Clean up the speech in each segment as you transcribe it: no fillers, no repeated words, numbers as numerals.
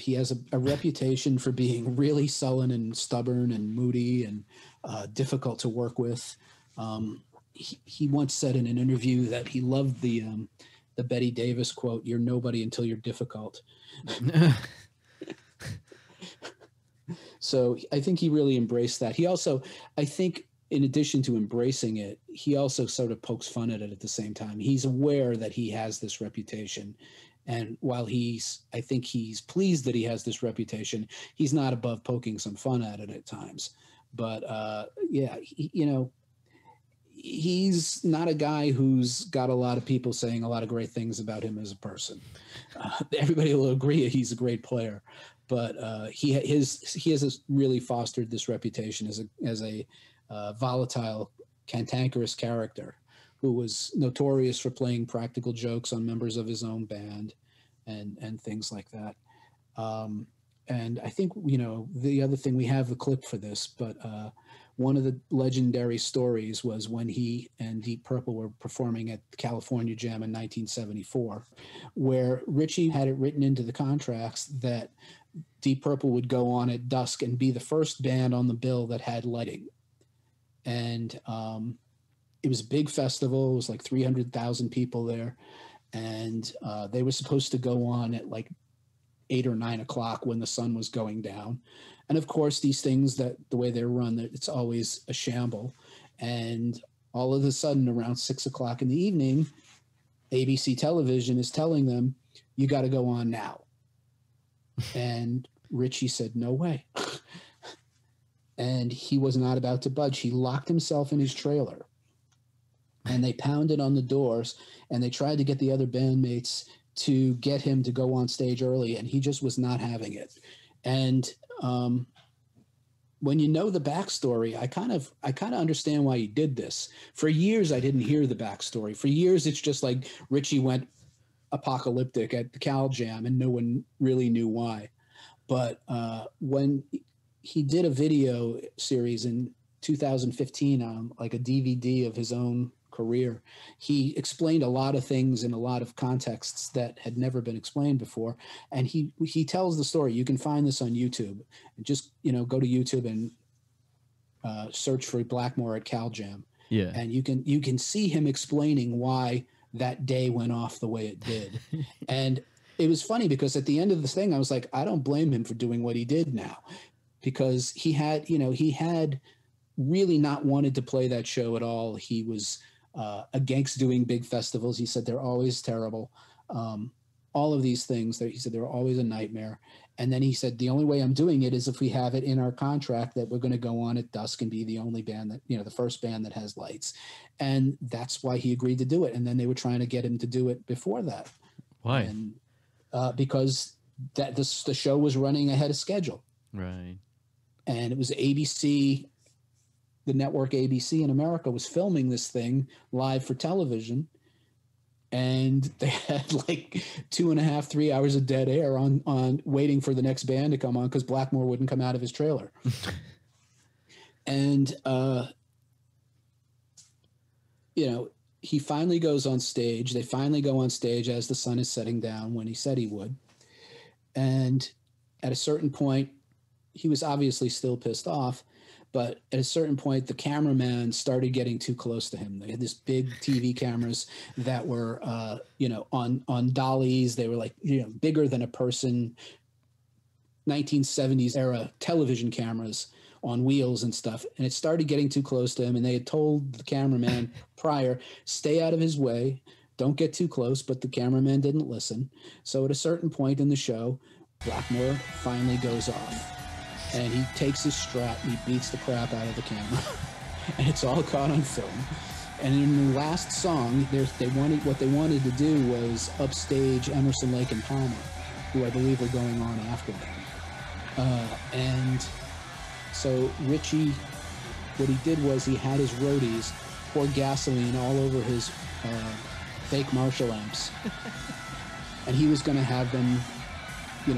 He has a reputation for being really sullen and stubborn and moody and difficult to work with. He once said in an interview that he loved the Betty Davis quote, "You're nobody until you're difficult." So I think he really embraced that. He also, I think, in addition to embracing it, he also sort of pokes fun at it at the same time. He's aware that he has this reputation. And while I think he's pleased that he has this reputation, he's not above poking some fun at it at times. But yeah, he's not a guy who's got a lot of people saying a lot of great things about him as a person. Everybody will agree he's a great player, but he has really fostered this reputation as a volatile, cantankerous character who was notorious for playing practical jokes on members of his own band and things like that. And I think, the other thing, we have the clip for this, but one of the legendary stories was when he and Deep Purple were performing at the California Jam in 1974, where Ritchie had it written into the contracts that Deep Purple would go on at dusk and be the first band on the bill that had lighting. And it was a big festival. It was like 300,000 people there. And they were supposed to go on at like 8 or 9 o'clock when the sun was going down. And of course, these things, that the way they're run, it's always a shamble. And all of a sudden, around 6 o'clock in the evening, ABC television is telling them, "You got to go on now." And Ritchie said, "No way." And he was not about to budge. He locked himself in his trailer. And they pounded on the doors, and they tried to get the other bandmates to get him to go on stage early, and he just was not having it. And when you know the backstory, I kind of understand why he did this. For years, I didn't hear the backstory. For years, it's just like Ritchie went apocalyptic at the Cal Jam, and no one really knew why. But when he did a video series in 2015, like a DVD of his own career, he explained a lot of things in a lot of contexts that had never been explained before. And he tells the story. You can find this on YouTube. Just, go to YouTube and search for Blackmore at Cal Jam. Yeah. And you can see him explaining why that day went off the way it did. And it was funny because at the end of this thing, I was like, I don't blame him for doing what he did now, because he had really not wanted to play that show at all. He was against doing big festivals. He said they're always terrible. All of these things, he said they're always a nightmare. And then he said, the only way I'm doing it is if we have it in our contract that we're going to go on at dusk and be the only band that, the first band that has lights. And that's why he agreed to do it. And then they were trying to get him to do it before that. Why? And because the show was running ahead of schedule. Right. And it was ABC. The network ABC in America was filming this thing live for television, and they had like 2.5, 3 hours of dead air on waiting for the next band to come on because Blackmore wouldn't come out of his trailer. And he finally goes on stage. They finally go on stage as the sun is setting down, when he said he would. And at a certain point, he was obviously still pissed off. But at a certain point, the cameraman started getting too close to him. They had this big TV cameras that were, on dollies. They were like, bigger than a person, 1970s era television cameras on wheels and stuff. And it started getting too close to him. And they had told the cameraman prior, stay out of his way. Don't get too close. But the cameraman didn't listen. So at a certain point in the show, Blackmore finally goes off. And he takes his strap and he beats the crap out of the camera. And it's all caught on film. And in the last song, what they wanted to do was upstage Emerson, Lake and Palmer, who I believe were going on after them. And so Ritchie, what he did was he had his roadies pour gasoline all over his fake Marshall amps. And he was going to have them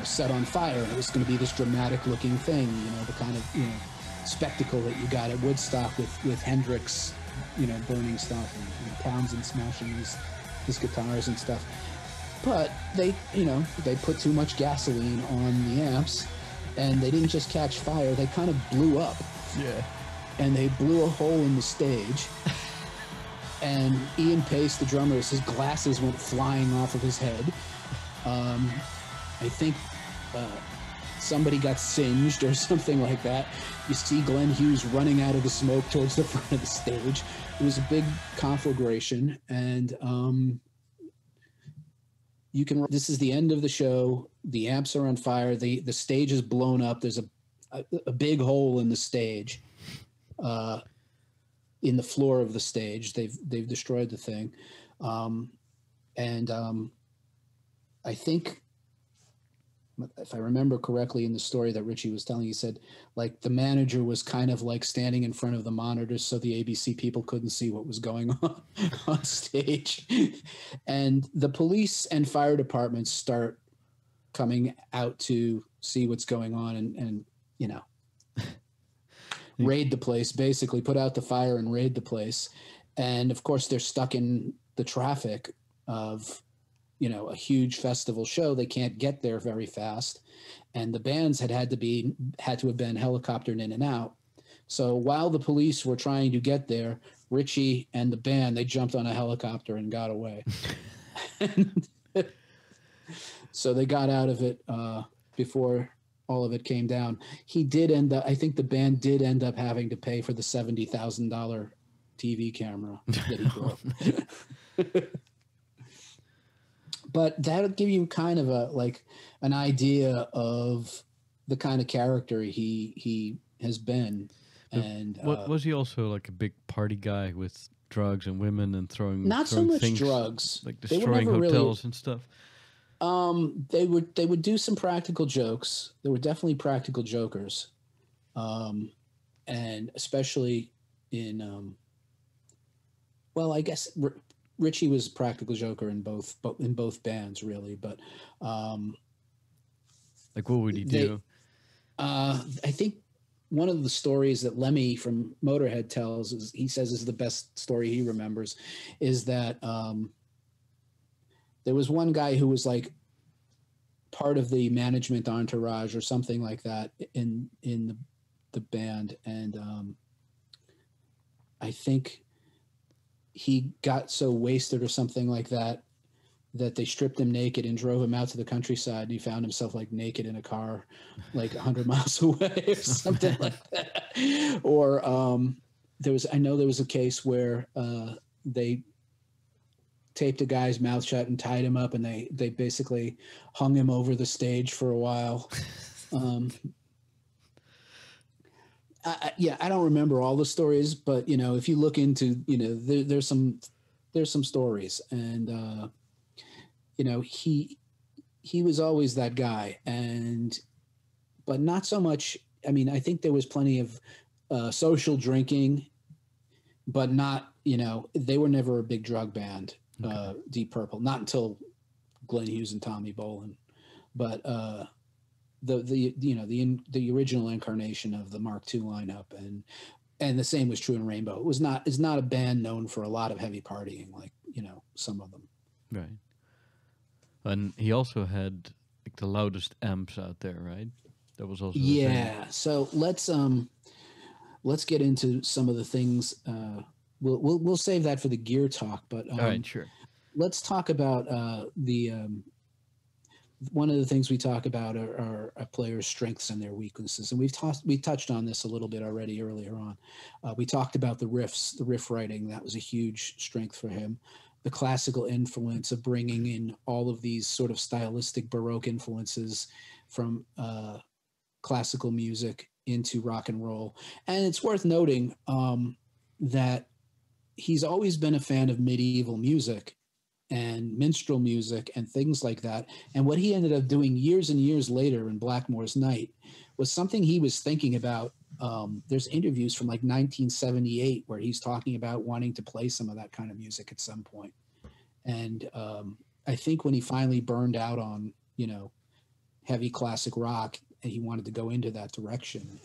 set on fire. And it was going to be this dramatic looking thing, the kind of, spectacle that you got at Woodstock with Hendrix, burning stuff and Townsend smashing his guitars and stuff. But they put too much gasoline on the amps, and they didn't just catch fire, they kind of blew up. Yeah. And they blew a hole in the stage. And Ian Pace, the drummer, his glasses went flying off of his head. I think somebody got singed or something like that. You see Glenn Hughes running out of the smoke towards the front of the stage. It was a big conflagration, and this is the end of the show. The amps are on fire. The stage is blown up. There's a big hole in the stage, in the floor of the stage. They've destroyed the thing, and I think, if I remember correctly in the story that Ritchie was telling, he said, like, the manager was kind of like standing in front of the monitors so the ABC people couldn't see what was going on stage. And the police and fire departments start coming out to see what's going on and raid the place, basically put out the fire and raid the place. And of course they're stuck in the traffic of a huge festival show. They can't get there very fast, and the bands had to have been helicoptered in and out. So while the police were trying to get there, Ritchie and the band, they jumped on a helicopter and got away. So they got out of it before all of it came down. I think the band did end up having to pay for the $70,000 TV camera that he broke. But that'll give you kind of an idea of the kind of character he has been. And was he also like a big party guy with drugs and women and throwing so much things, drugs, like destroying hotels and stuff? They would do some practical jokes. There were definitely practical jokers, and especially in I guess Ritchie was a practical joker in both bands, really. But like, what would he do? I think one of the stories that Lemmy from Motorhead tells is the best story he remembers, is that there was one guy who was like part of the management entourage or something like that in the band, and I think he got so wasted or something like that they stripped him naked and drove him out to the countryside, and he found himself like naked in a car like 100 miles away or something like that. Or there was a case where they taped a guy's mouth shut and tied him up, and they basically hung him over the stage for a while. I don't remember all the stories, but if you look into, there's some stories, and he was always that guy, but not so much. I mean, I think there was plenty of social drinking, but not, they were never a big drug band. Okay. Deep Purple, not until Glenn Hughes and Tommy Bolin, but the original incarnation of the Mark II lineup, and the same was true in Rainbow. It's not a band known for a lot of heavy partying like some of them. Right. And he also had like the loudest amps out there, right? That was also So let's get into some of the things. We'll save that for the gear talk, but all right, sure. Let's talk about one of the things we talk about are a player's strengths and their weaknesses, and we touched on this a little bit already earlier on. We talked about the riff writing. That was a huge strength for him. The classical influence of bringing in all of these sort of stylistic Baroque influences from classical music into rock and roll. And it's worth noting that he's always been a fan of medieval music and minstrel music and things like that. And what he ended up doing years and years later in Blackmore's Night was something he was thinking about. There's interviews from like 1978 where he's talking about wanting to play some of that kind of music at some point. And I think when he finally burned out on, heavy classic rock, he wanted to go into that direction.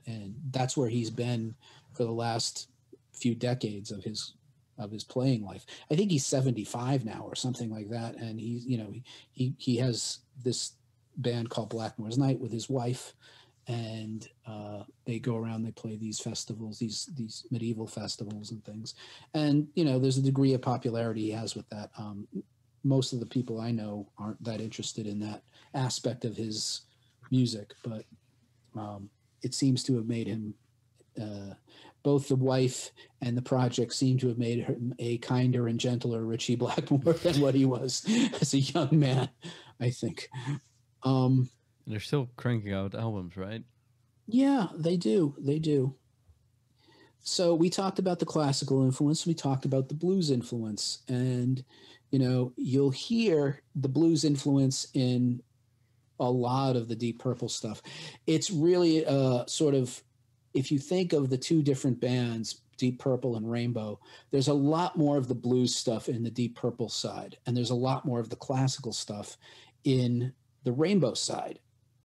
And that's where he's been for the last few decades of his of his playing life. I think he's 75 now or something like that, and he's, you know, he has this band called Blackmore's Night with his wife, and they go around, they play these festivals, these medieval festivals and things, and you know, there's a degree of popularity he has with that. Most of the people I know aren't that interested in that aspect of his music, but it seems to have made him, both the wife and the project seem to have made him a kinder and gentler Ritchie Blackmore than what he was as a young man, I think. They're still cranking out albums, right? Yeah, they do. They do. So we talked about the classical influence, we talked about the blues influence, and you know, you'll hear the blues influence in a lot of the Deep Purple stuff. It's really sort of, if you think of the two different bands, Deep Purple and Rainbow, there's a lot more of the blues stuff in the Deep Purple side, and there's a lot more of the classical stuff in the Rainbow side.